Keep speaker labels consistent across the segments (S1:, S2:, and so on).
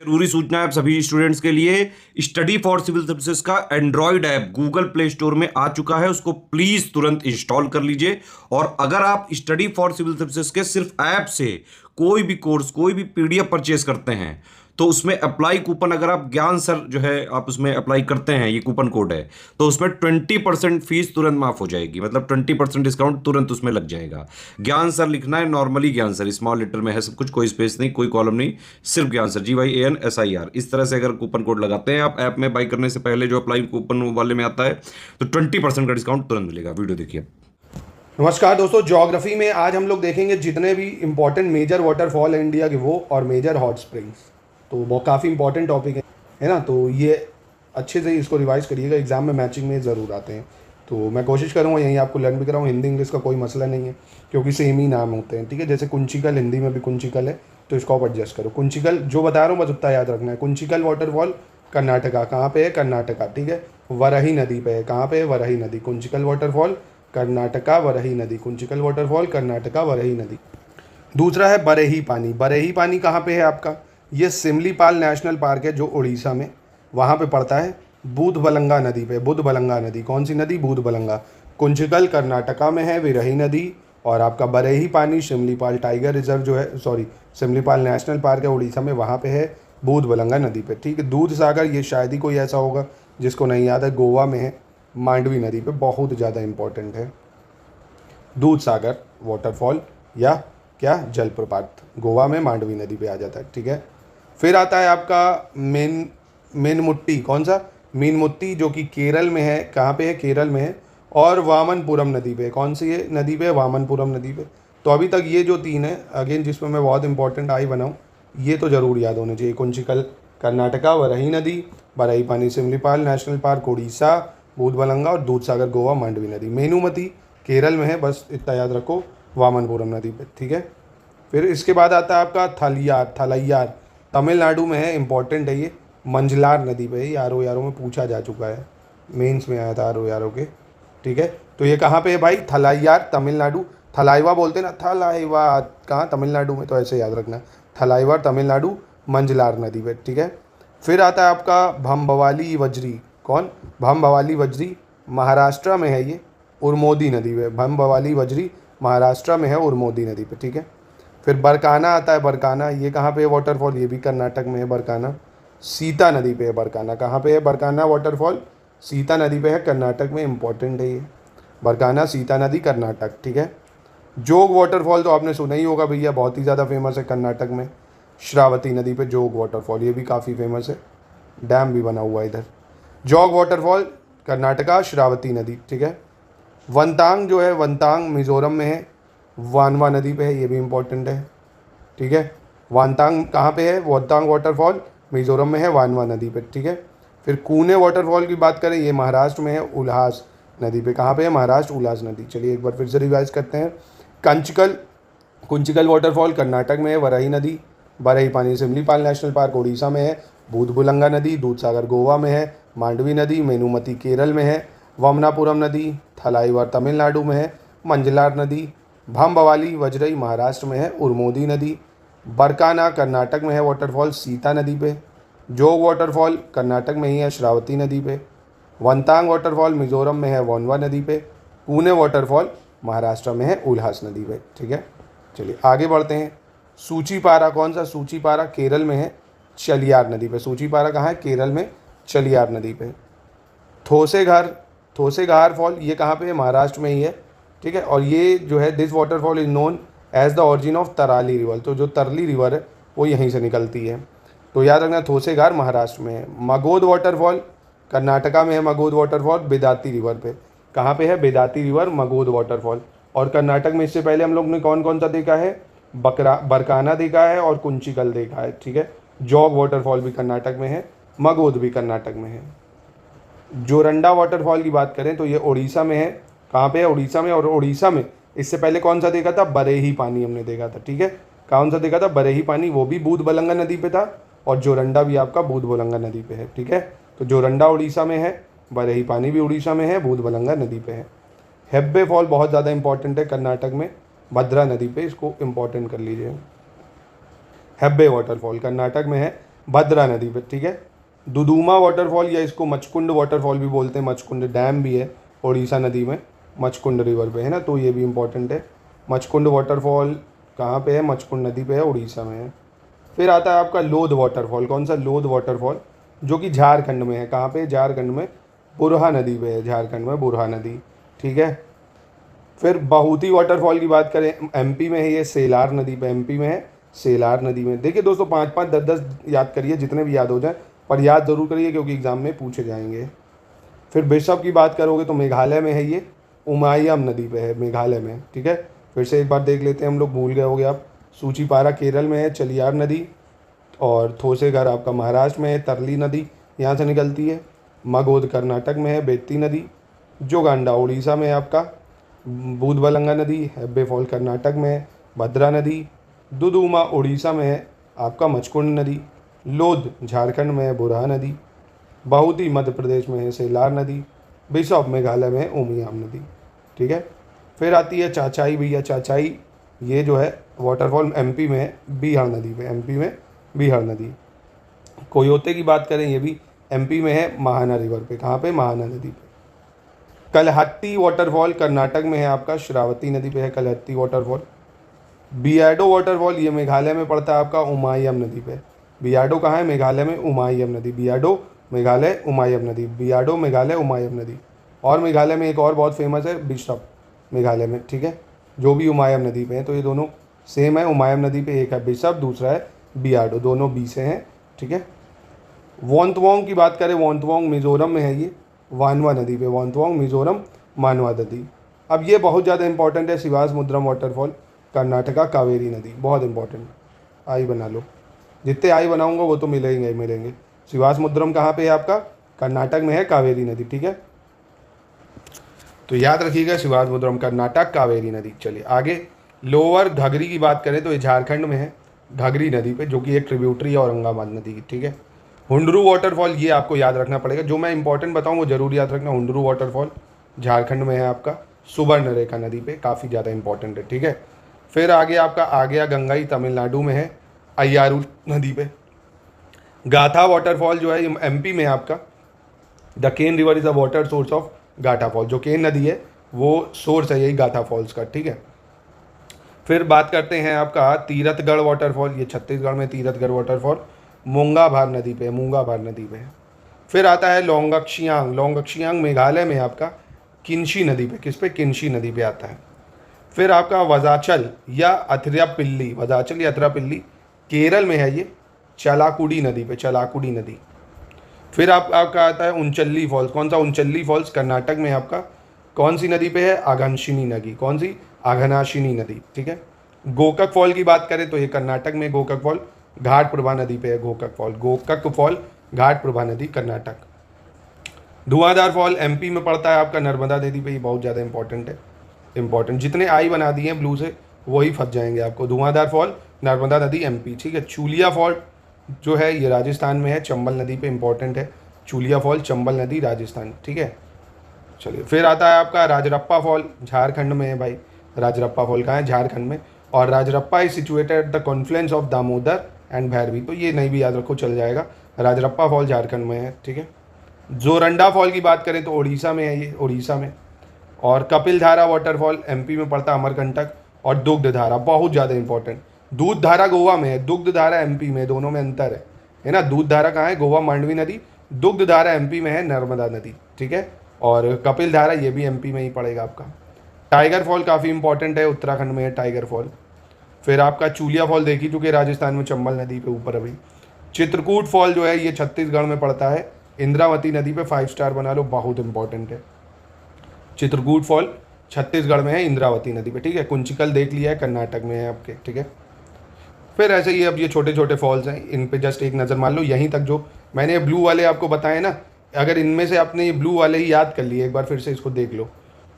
S1: जरूरी सूचना है आप सभी स्टूडेंट्स के लिए। स्टडी फॉर सिविल सर्विसेज का Android app Google play store में आ चुका है, उसको प्लीज तुरंत इंस्टॉल कर लीजिए। और अगर आप स्टडी फॉर सिविल सर्विसेज के सिर्फ ऐप से कोई भी कोर्स, कोई भी पीडीएफ परचेज करते हैं तो उसमें अप्लाई कूपन, अगर आप ज्ञान सर जो है आप उसमें अप्लाई करते हैं, ये कूपन कोड है, तो उसमें 20% फीस तुरंत माफ हो जाएगी। मतलब 20% डिस्काउंट तुरंत उसमें लग जाएगा। ज्ञान सर लिखना है, नॉर्मली ज्ञान सर स्मॉल लेटर में है सब कुछ, कोई स्पेस नहीं, कोई कॉलम नहीं, सिर्फ ज्ञान सर GYANSIR। इस तरह से अगर कूपन कोड लगाते हैं आप ऐप में बाई करने से पहले, जो अप्लाई कूपन वाले में आता है, तो 20% का डिस्काउंट तुरंत मिलेगा। वीडियो देखिए।
S2: नमस्कार दोस्तों, ज्योग्राफी में आज हम लोग देखेंगे जितने भी इंपॉर्टेंट मेजर वाटरफॉल है इंडिया के वो, और मेजर हॉट स्प्रिंग्स। तो वो काफ़ी इंपॉर्टेंट टॉपिक है ना, तो ये अच्छे से इसको रिवाइज करिएगा, एग्जाम में मैचिंग में ज़रूर आते हैं। तो मैं कोशिश करूँगा यहीं आपको लर्न भी कराऊँ। हिंदी इंग्लिश का कोई मसला नहीं है क्योंकि सेम ही नाम होते हैं, ठीक है। जैसे कुंचिकल, हिंदी में भी कुंचिकल है, तो इसको आप एडजस्ट करो। कुंचिकल जो बता रहा हूँ बस उतना याद रखना है। कुंचिकल वाटरफॉल कर्नाटका, कहाँ पे है? कर्नाटका, ठीक है। वरही नदी पे है, कहाँ पे है? वरही नदी। कुंचिकल वाटरफॉल कर्नाटका वरही नदी, कुंचिकल वाटरफॉल कर्नाटका वरही नदी। दूसरा है बरेही पानी। बरेही पानी कहाँ पे है आपका? ये सिमलीपाल नेशनल पार्क है जो उड़ीसा में, वहाँ पे पड़ता है। बुधबलंगा नदी पे, बुधबलंगा नदी, कौन सी नदी? बुधबलंगा। कुंचिकल कर्नाटका में है, विरही नदी। और आपका बरेही पानी सिमलीपाल टाइगर रिजर्व जो है, सॉरी सिमलीपाल नेशनल पार्क है उड़ीसा में, वहाँ पे है बुधबलंगा नदी पे, ठीक है। दूध सागर, ये शायद ही कोई ऐसा होगा जिसको नहीं याद है, गोवा में है, मांडवी नदी पे, बहुत ज़्यादा इंपॉर्टेंट है। दूध सागर वाटरफॉल या क्या जलप्रपात, गोवा में मांडवी नदी पे आ जाता है, ठीक है। फिर आता है आपका मीनमुट्टी, कौन सा? मीनमुट्टी, जो कि केरल में है। कहाँ पे है? केरल में है। और वामनपुरम नदी पे, कौन सी है नदी पे? वामनपुरम नदी पे। तो अभी तक ये जो तीन है, अगेन जिसमें मैं बहुत इंपॉर्टेंट आई बनाऊँ, ये तो ज़रूर याद होने चाहिए। कुंचिकल कर्नाटका वरही नदी, बरही पानी सिमलीपाल नेशनल पार्क उड़ीसा, बुधबलंगा, और दूधसागर गोवा मांडवी नदी। मेनुमती केरल में है, बस इतना याद रखो, वामनपुरम नदी पे, ठीक है। फिर इसके बाद आता है आपका थलियार, थलैयार तमिलनाडु में है, इंपॉर्टेंट है ये, मंझलार नदी पे है। ये आर ओ में पूछा जा चुका है, मेंस में आया था RO के, ठीक है। तो ये कहाँ पे है भाई? थलैयार तमिलनाडु। थलाइवा बोलते हैं ना, थलाइवा कहाँ? तमिलनाडु में, तो ऐसे याद रखना, थलाइवार तमिलनाडु, मंझलार नदी पे, ठीक है। फिर आता है आपका भंबवाली वज्री, कौन? भंबवाली वज्री महाराष्ट्र में है, ये उर्मोदी नदी पे। भंबवाली वज्री महाराष्ट्र में है, उर्मोदी नदी पे, ठीक है। फिर बरकाना आता है, बरकाना, ये कहाँ पे है वाटरफॉल? ये भी कर्नाटक में है, बरकाना, सीता नदी पे है बरकाना। कहाँ पे है बरकाना वाटरफॉल? सीता नदी पे है, कर्नाटक में, इंपॉर्टेंट है ये, बरकाना सीता नदी कर्नाटक, ठीक है। जोग वाटरफॉल तो आपने सुना ही होगा भैया, बहुत ही ज़्यादा फेमस है कर्नाटक में, श्रावती नदी पे जोग वाटरफॉल, ये भी काफ़ी फेमस है, डैम भी बना हुआ है इधर। जोग वाटरफॉल कर्नाटका, श्रावती नदी, ठीक है। वनतांग जो है, वनतांग मिज़ोरम में है, वानवा नदी पे है, ये भी इम्पोर्टेंट है, ठीक है। वानतांग कहाँ पे है? वनतांग वाटरफॉल मिज़ोरम में है, वानवा नदी पे, ठीक है। फिर कूने वाटरफॉल की बात करें, ये महाराष्ट्र में है, उल्हास नदी पे। कहाँ पे है? महाराष्ट्र, उल्हास नदी। चलिए एक बार फिर से रिवाइज करते हैं। कुंचिकल वाटरफॉल कर्नाटक में है, वरही नदी, बरही पानी सिमलीपाल नेशनल पार्क उड़ीसा में है, बुधबुलंगा नदी, दूधसागर गोवा में है, मांडवी नदी, मेनुमती केरल में है, वामनापुरम नदी थलाइवार तमिलनाडु में है, मंझलार नदी, भंबवाली वज्रई महाराष्ट्र में है, उर्मोदी नदी, बरकाना कर्नाटक में है वाटरफॉल, सीता नदी पे। जोग वाटरफॉल कर्नाटक में ही है, श्रावती नदी पे। वनतांग वाटरफॉल मिज़ोरम में है, वनवा नदी पे। पुणे वाटरफॉल महाराष्ट्र में है, उल्हास नदी पे, ठीक है। चलिए आगे बढ़ते हैं। सूचीपारा, कौन सा? सूचीपारा केरल में है, चलियार नदी पे। सूचीपारा कहाँ है? केरल में, चलियार नदी पे। थोसेघार फॉल, ये कहाँ पे है? महाराष्ट्र में ही है, ठीक है। और ये जो है, this waterfall is known as the origin of Tarali river, तो जो तरली रिवर है वो यहीं से निकलती है, तो याद रखना थोसेघार महाराष्ट्र में है। मगोद वाटरफॉल कर्नाटका में है, मगोद वाटरफॉल बेदाती रिवर पे। कहाँ पे है? बेदाती रिवर, मगोद वाटरफॉल। और कर्नाटक में इससे पहले हम लोग ने कौन कौन सा देखा है? बरकाना देखा है और कुंचिकल देखा है, ठीक है। जोग वाटरफॉल भी कर्नाटक में है, मगोद भी कर्नाटक में है। जोरंडा वाटरफॉल की बात करें तो ये उड़ीसा में है। कहाँ पे है? उड़ीसा में। और उड़ीसा में इससे पहले कौन सा देखा था? बरेही पानी हमने देखा था, ठीक है। कौन सा देखा था? बरेही पानी, वो भी बुधबलंगा नदी पे था, और जोरंडा भी आपका बुधबलंगा नदी पे है, ठीक है। तो जोरंडा उड़ीसा में है, बरेही पानी भी उड़ीसा में है, बुधबलंगा नदी पे है। हेब्बे फॉल बहुत ज़्यादा इंपॉर्टेंट है कर्नाटक में, भद्रा नदी पे, इसको इंपॉर्टेंट कर लीजिए। हेब्बे वाटरफॉल कर्नाटक में है, भद्रा नदी पे, ठीक है। दुदुमा वाटरफॉल या इसको मचकुंड वाटरफॉल भी बोलते हैं, मचकुंड डैम भी है उड़ीसा नदी में, मचकुंड रिवर पे, है ना, तो ये भी इम्पोर्टेंट है। मचकुंड वाटरफॉल कहाँ पे है? मचकुंड नदी पे है, उड़ीसा में है। फिर आता है आपका लोध वाटरफॉल। कौन सा? लोध वाटरफॉल, जो कि झारखंड में है। कहाँ पे? झारखंड में, बुरहा नदी पे है, झारखंड में बुरहा नदी, ठीक है। फिर बहुती वाटरफॉल की बात करें, एमपी में है ये, सेलार नदी पे, एमपी में है, सेलार नदी में। देखिए दोस्तों, 5-5, 10-10 याद करिए, जितने भी याद हो जाए, पर याद ज़रूर करिए क्योंकि एग्ज़ाम में पूछे जाएंगे। फिर बिशप की बात करोगे तो मेघालय में है ये, उमायम नदी पे है, मेघालय में, ठीक है। फिर से एक बार देख लेते हैं, हम लोग भूल गए होगे आप। सूचीपारा केरल में है, चलियार नदी। और थोसेघर आपका महाराष्ट्र में है, तरली नदी यहाँ से निकलती है। मगोद कर्नाटक में है, बेत्ती नदी। जोगांडा उड़ीसा में है आपका, बूदबलंगा नदी। हेब्बे फॉल कर्नाटक में है, भद्रा नदी। दुदुमा उड़ीसा में है आपका, मचकुंड नदी। लोध झारखंड में है, बुरहा नदी। बहुती मध्य प्रदेश में है, सेलार नदी। बिशप मेघालय में है, उमियाम नदी, ठीक है। फिर आती है चाचाई भैया, चाचाई ये जो है वाटरफॉल एमपी में है, बीहड़ नदी पे, एमपी में बीहड़ नदी। कोयोते की बात करें, ये भी एमपी में है, महाना रिवर पे। कहाँ पे? महाना नदी पे। कलहत्ती वाटरफॉल कर्नाटक में है आपका, श्रावती नदी पे है कलहत्ती वाटरफॉल। बियाडो वाटरफॉल ये मेघालय में पड़ता है आपका, उमायम नदी पे। बियाडो कहाँ है? मेघालय में, उमायम नदी। बियाडो मेघालय, उमायम नदी, बियाडो मेघालय, उमायम नदी। और मेघालय में एक और बहुत फेमस है, बिशप मेघालय में, ठीक है, जो भी उमायम नदी पे है। तो ये दोनों सेम है, उमायम नदी पे एक है बिशप, दूसरा है बियाडो, दोनों बी से हैं, ठीक है। वोंतवोंग की बात करें, वोंतवोंग मिजोरम में है ये, वानवा नदी पे, वोंतवोंग मिजोरम, मानवा नदी। अब ये बहुत ज़्यादा इंपॉर्टेंट है, सिवास मुद्रम वाटरफॉल कर्नाटका, कावेरी नदी, बहुत इंपॉर्टेंट। आई बना लो, जितने आई बनाऊंगा वो तो मिलेंगे मिलेंगे। सिवास मुद्रम कहाँ पे है आपका? कर्नाटक में है, कावेरी नदी, ठीक है। तो याद रखिएगा, सिवास मुद्रम कर्नाटक, कावेरी नदी। चलिए आगे, लोअर घाघरी की बात करें तो ये झारखंड में है, घाघरी नदी पे, जो कि एक ट्रिब्यूटरी है औरंगाबाद नदी की, ठीक है। हुंडरू वाटरफॉल ये आपको याद रखना पड़ेगा, जो मैं इंपॉर्टेंट बताऊँ वो जरूर याद रखना। हुंडरू वाटरफॉल झारखंड में है आपका, सुवर्णरेखा नदी पे, काफ़ी ज़्यादा इंपॉर्टेंट है, ठीक है। फिर आगे आपका आ गया गंगाई, तमिलनाडु में है, अय्यारू नदी पे। गाथा वाटरफॉल जो है एमपी में है आपका। The Ken river is a water source of Gatha fall, जो केन नदी है वो सोर्स है यही गाथा फॉल्स का, ठीक है। फिर बात करते हैं आपका तीरथगढ़ वाटरफॉल, ये छत्तीसगढ़ में तीरथगढ़ वाटरफॉल मूंगाभार नदी पे, मूंगाभार नदी पे। फिर आता है लोंगक्षियांग, लोंगक्षियांग मेघालय में आपका, किन्शी नदी पे, किस पे? किन्शी नदी पे आता है। फिर आपका वजाचल या अथरापिल्ली, वजाचल या अथरापिल्ली केरल में है ये, चलाकुडी नदी पे, चलाकुडी नदी। फिर आपका आता है उनचल्ली फॉल्स। कौन सा? उनचल्ली फॉल्स कर्नाटक में आपका, कौन सी नदी पे है? आघनशिनी नदी। कौन सी? आघनाशिनी नदी, ठीक है। गोकक फॉल की बात करें तो ये कर्नाटक में, गोकक फॉल घाटप्रभा नदी पे है, गोकक फॉल, गोकक फॉल घाटप्रभा नदी कर्नाटक। धुआंधार फॉल एमपी में पड़ता है आपका, नर्मदा नदी पे, ये बहुत ज़्यादा इंपॉर्टेंट है, इंपॉर्टेंट। जितने आई बना दिए हैं ब्लू से वही फंस जाएंगे आपको। धुआंधार फॉल नर्मदा नदी एमपी, ठीक है। चूलिया फॉल जो है ये राजस्थान में है, चंबल नदी पे, इंपॉर्टेंट है। चूलिया फॉल चंबल नदी राजस्थान, ठीक है। चलिए फिर आता है आपका राजरप्पा फॉल, झारखंड में है भाई। राजरप्पा फॉल कहाँ है? झारखंड में। और Rajrappa is situated at the Confluence of Damodar and Bhairavi, तो ये नहीं भी याद रखो, चल जाएगा। राजरप्पा फॉल झारखंड में है, ठीक है। जोरंडा फॉल की बात करें तो उड़ीसा में है ये, उड़ीसा में। और कपिलधारा वाटरफॉल एमपी में पड़ता है, अमरकंटक। और दुग्धधारा बहुत ज़्यादा इंपॉर्टेंट, दूधधारा गोवा में है, दुग्धधारा एमपी में, दोनों में अंतर है ना। दूधधारा कहाँ है? गोवा मांडवी नदी। दुग्धधारा एमपी में है, नर्मदा नदी, ठीक है। और कपिलधारा ये भी एमपी में ही पड़ेगा आपका। टाइगर फॉल काफ़ी इंपॉर्टेंट है, उत्तराखंड में है टाइगर फॉल। फिर आपका चूलिया फॉल देख ही चुके राजस्थान में, चंबल नदी पे ऊपर अभी। चित्रकूट फॉल जो है ये छत्तीसगढ़ में पड़ता है, इंद्रावती नदी पे, 5 स्टार बना लो, बहुत इंपॉर्टेंट है। चित्रकूट फॉल छत्तीसगढ़ में है, इंद्रावती नदी पे, ठीक है। कुंचिकल देख लिया है, कर्नाटक में है आपके, ठीक है। फिर ऐसे ही अब ये छोटे छोटे फॉल्स हैं, इन पे जस्ट एक नज़र मान लो। यहीं तक जो मैंने ब्लू वाले आपको बताए ना, अगर इनमें से आपने ये ब्लू वाले ही याद कर लिए, एक बार फिर से इसको देख लो,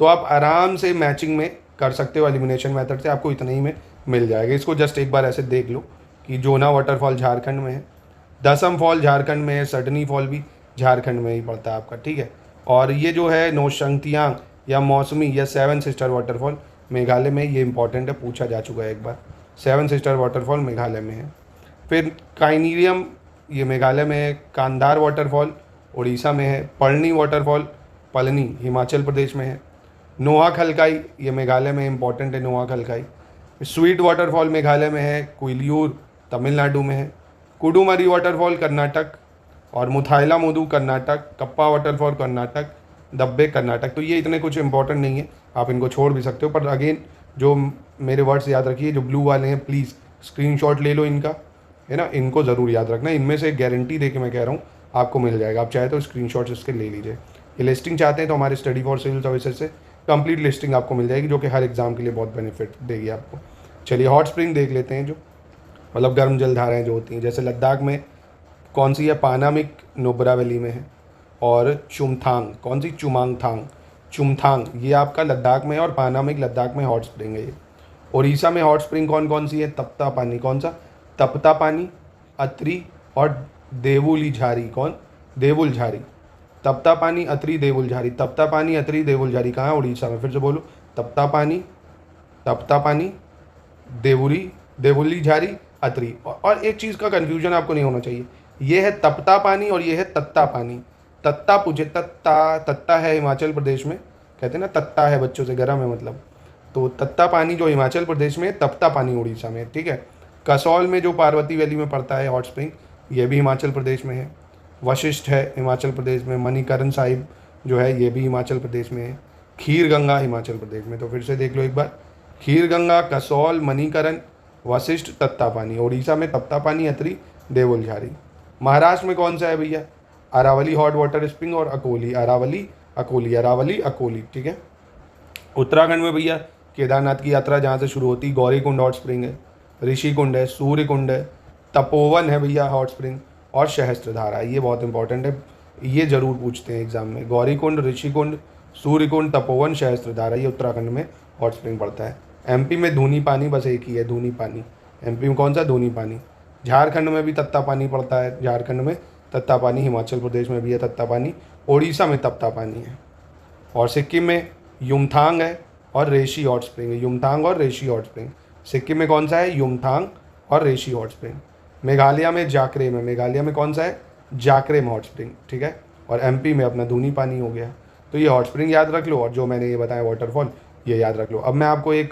S2: तो आप आराम से मैचिंग में कर सकते हो, एलिमिनेशन मेथड से आपको इतने ही में मिल जाएगा। इसको जस्ट एक बार ऐसे देख लो कि जोना वाटरफॉल झारखंड में है, दसम फॉल झारखंड में है, सडनी फॉल भी झारखंड में ही पड़ता है आपका, ठीक है। और ये जो है नोशंगतियांग या मौसमी या 7 सिस्टर वाटरफॉल मेघालय में, ये इंपॉर्टेंट है, पूछा जा चुका है एक बार। 7 सिस्टर वाटरफॉल मेघालय में है। फिर काइनीरियम ये मेघालय में है। कांधार वाटरफॉल उड़ीसा में है। पर्णी वाटरफॉल पलनी हिमाचल प्रदेश में है। नोआख हल्काई ये मेघालय में इंपॉर्टेंट है, नोआख हल्काई। स्वीट वाटरफॉल मेघालय में है। कुइलियूर तमिलनाडु में है। कुडुमरी वाटरफॉल कर्नाटक और मुथाइला मोदू कर्नाटक। कप्पा वाटरफॉल कर्नाटक। दब्बे कर्नाटक। तो ये इतने कुछ इंपॉर्टेंट नहीं है, आप इनको छोड़ भी सकते हो, पर अगेन जो मेरे वर्ड्स याद रखिए, जो ब्लू वाले हैं प्लीज़ स्क्रीनशॉट ले लो इनका, है ना, इनको ज़रूर याद रखना। इनमें से गारंटी दे के मैं कह रहा हूँ आपको मिल जाएगा, आप चाहे तो स्क्रीनशॉट्स इसके ले लीजिए। ये लिस्टिंग चाहते हैं तो हमारे स्टडी फॉर सिविल सर्विसेज से कंप्लीट लिस्टिंग आपको मिल जाएगी, जो कि हर एग्ज़ाम के लिए बहुत बेनिफिट देगी आपको। चलिए हॉट स्प्रिंग देख लेते हैं, जो मतलब गर्म जलधाराएँ जो होती हैं, जैसे लद्दाख में कौन सी है, पानामिक नुब्रा वैली में है। और चुमथांग, कौन सी, चुमांगथांग, चुमथांग ये आपका लद्दाख में है, और पानामिक लद्दाख में हॉट स्प्रिंग है ये। उड़ीसा में हॉट स्प्रिंग कौन कौन सी है, तप्ता पानी, कौन सा, तप्ता पानी, अत्री और देवुली झारी, कौन, देवुल झारी। तप्ता पानी, अत्री, देवुल झारी। तप्ता पानी, अत्री, देवुल झारी कहाँ है, उड़ीसा में। फिर से बोलो, तप्ता पानी, देवुली झारी, अत्री। और एक चीज़ का कन्फ्यूजन आपको नहीं होना चाहिए, ये है तप्ता पानी और ये है तत्ता पानी। तत्ता पूछे, तत्ता है हिमाचल प्रदेश में, कहते हैं ना तत्ता है बच्चों से, गर्म है मतलब। तो तत्ता पानी जो हिमाचल प्रदेश में है, तप्ता पानी उड़ीसा में, ठीक है। कसौल में जो पार्वती वैली में पड़ता है हॉट स्प्रिंग, ये भी हिमाचल प्रदेश में है। वशिष्ठ है हिमाचल प्रदेश में। मणिकरण साहिब जो है ये भी हिमाचल प्रदेश में है। खीर गंगा हिमाचल प्रदेश में। तो फिर से देख लो एक बार, खीर गंगा, कसौल, मणिकरण, वशिष्ठ, तत्ता पानी। उड़ीसा में तप्ता पानी, अत्री, देवुल झारी। महाराष्ट्र में कौन सा है भैया, अरावली हॉट वाटर स्प्रिंग और अकोली। अरावली अकोली, ठीक है। उत्तराखंड में भैया केदारनाथ की यात्रा जहाँ से शुरू होती, गौरीकुंड हॉट स्प्रिंग है। ऋषिकुंड है, सूर्यकुंड है, तपोवन है भैया हॉट स्प्रिंग, और सहस्त्रधारा। ये बहुत इंपॉर्टेंट है, ये जरूर पूछते हैं एग्जाम में। गौरीकुंड, ऋषिकुंड, सूर्यकुंड, तपोवन, सहस्त्रधारा, ये उत्तराखंड में हॉट स्प्रिंग पड़ता है। एमपी में धूनी पानी बस एक ही है, धूनी पानी। एमपी में कौन सा, धूनी पानी। झारखंड में भी तत्ता पानी पड़ता है, झारखंड में तत्ता पानी। हिमाचल प्रदेश में भी है तत्ता पानी। उड़ीसा में तप्ता पानी है। और सिक्किम में युमथांग है और रेशी हॉट स्प्रिंग है। युमथांग और रेशी हॉट स्प्रिंग। सिक्किम में कौन सा है, युमथांग और रेशी हॉट स्प्रिंग। मेघालय में जाकरेम है। मेघालय में कौन सा है, जाकरेम हॉट स्प्रिंग, ठीक है। और एमपी में अपना धूनी पानी हो गया। तो ये हॉट स्प्रिंग याद रख लो, और जो मैंने ये बताया वाटरफॉल ये याद रख लो। अब मैं आपको एक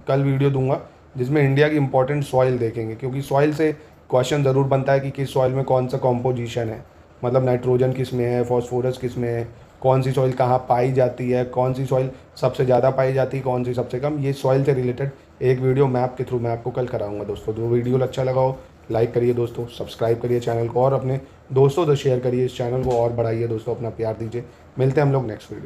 S2: कल वीडियो दूंगा जिसमें इंडिया की इंपॉर्टेंट सॉइल देखेंगे, क्योंकि सॉइल से क्वेश्चन ज़रूर बनता है कि किस सॉइल में कौन सा कॉम्पोजिशन है, मतलब नाइट्रोजन किस में है, फॉस्फोरस किस में है, कौन सी सॉइल कहाँ पाई जाती है, कौन सी सॉइल सबसे ज़्यादा पाई जाती है, कौन सी सबसे कम। ये सॉइल से रिलेटेड एक वीडियो मैप के थ्रू मैं आपको कल कराऊंगा दोस्तों। तो वीडियो अच्छा लगा हो लाइक करिए दोस्तों, सब्सक्राइब करिए चैनल को, और अपने दोस्तों से शेयर करिए इस चैनल को, और बढ़ाइए दोस्तों, अपना प्यार दीजिए। मिलते हैं हम लोग नेक्स्ट वीडियो।